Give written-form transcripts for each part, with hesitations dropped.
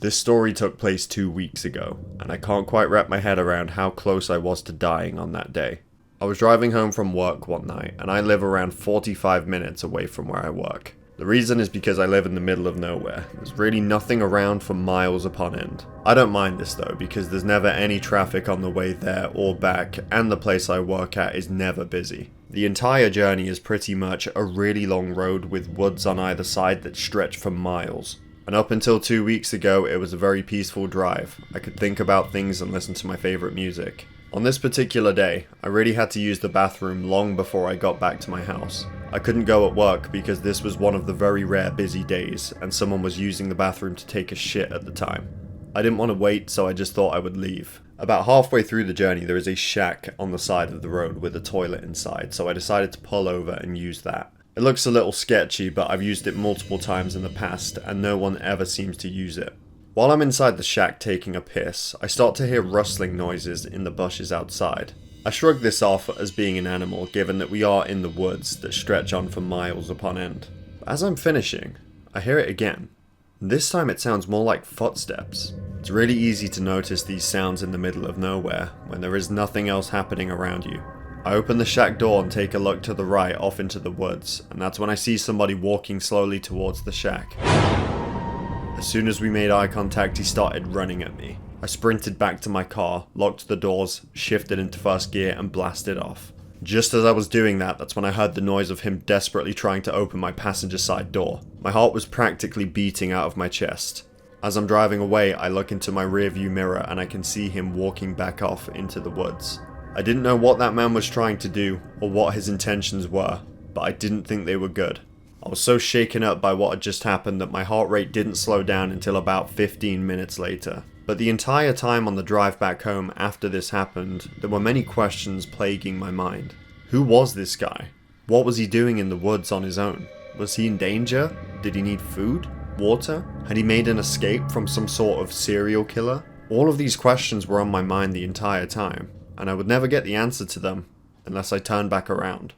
This story took place 2 weeks ago, and I can't quite wrap my head around how close I was to dying on that day. I was driving home from work one night, and I live around 45 minutes away from where I work. The reason is because I live in the middle of nowhere. There's really nothing around for miles upon end. I don't mind this though, because there's never any traffic on the way there or back, and the place I work at is never busy. The entire journey is pretty much a really long road with woods on either side that stretch for miles. And up until 2 weeks ago, it was a very peaceful drive. I could think about things and listen to my favorite music. On this particular day, I really had to use the bathroom long before I got back to my house. I couldn't go at work because this was one of the very rare busy days, and someone was using the bathroom to take a shit at the time. I didn't want to wait, so I just thought I would leave. About halfway through the journey, there is a shack on the side of the road with a toilet inside, so I decided to pull over and use that. It looks a little sketchy, but I've used it multiple times in the past, and no one ever seems to use it. While I'm inside the shack taking a piss, I start to hear rustling noises in the bushes outside. I shrug this off as being an animal, given that we are in the woods that stretch on for miles upon end. But as I'm finishing, I hear it again. This time it sounds more like footsteps. It's really easy to notice these sounds in the middle of nowhere, when there is nothing else happening around you. I open the shack door and take a look to the right off into the woods, and that's when I see somebody walking slowly towards the shack. As soon as we made eye contact, he started running at me. I sprinted back to my car, locked the doors, shifted into first gear, and blasted off. Just as I was doing that, that's when I heard the noise of him desperately trying to open my passenger side door. My heart was practically beating out of my chest. As I'm driving away, I look into my rearview mirror and I can see him walking back off into the woods. I didn't know what that man was trying to do or what his intentions were, but I didn't think they were good. I was so shaken up by what had just happened that my heart rate didn't slow down until about 15 minutes later. But the entire time on the drive back home after this happened, there were many questions plaguing my mind. Who was this guy? What was he doing in the woods on his own? Was he in danger? Did he need food? Water? Had he made an escape from some sort of serial killer? All of these questions were on my mind the entire time, and I would never get the answer to them unless I turned back around.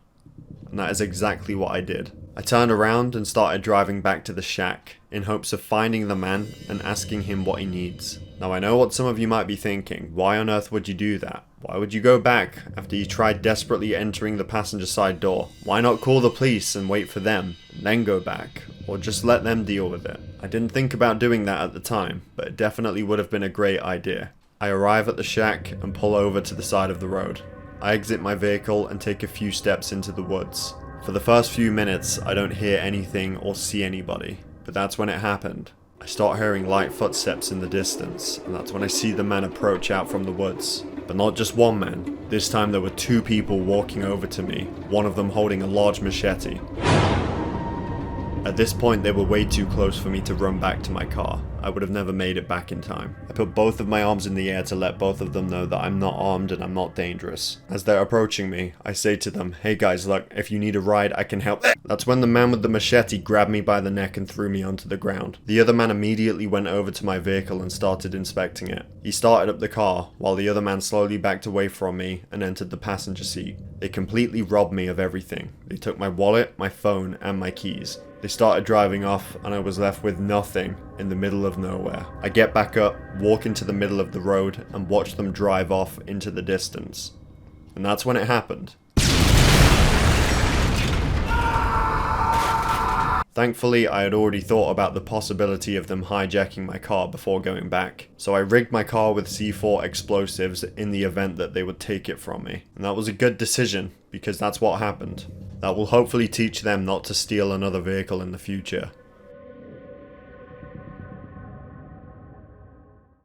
And that is exactly what I did. I turned around and started driving back to the shack in hopes of finding the man and asking him what he needs. Now I know what some of you might be thinking. Why on earth would you do that? Why would you go back after you tried desperately entering the passenger side door? Why not call the police and wait for them, and then go back? Or just let them deal with it? I didn't think about doing that at the time, but it definitely would have been a great idea. I arrive at the shack and pull over to the side of the road. I exit my vehicle and take a few steps into the woods. For the first few minutes, I don't hear anything or see anybody, but that's when it happened. I start hearing light footsteps in the distance, and that's when I see the man approach out from the woods. But not just one man. This time there were two people walking over to me, one of them holding a large machete. At this point, they were way too close for me to run back to my car. I would have never made it back in time. I put both of my arms in the air to let both of them know that I'm not armed and I'm not dangerous. As they're approaching me, I say to them, "Hey guys, look, if you need a ride, I can help." That's when the man with the machete grabbed me by the neck and threw me onto the ground. The other man immediately went over to my vehicle and started inspecting it. He started up the car, while the other man slowly backed away from me and entered the passenger seat. They completely robbed me of everything. They took my wallet, my phone, and my keys. They started driving off, and I was left with nothing in the middle of nowhere. I get back up, walk into the middle of the road, and watch them drive off into the distance. And that's when it happened. Thankfully, I had already thought about the possibility of them hijacking my car before going back, so I rigged my car with C4 explosives in the event that they would take it from me. And that was a good decision, because that's what happened. That will hopefully teach them not to steal another vehicle in the future.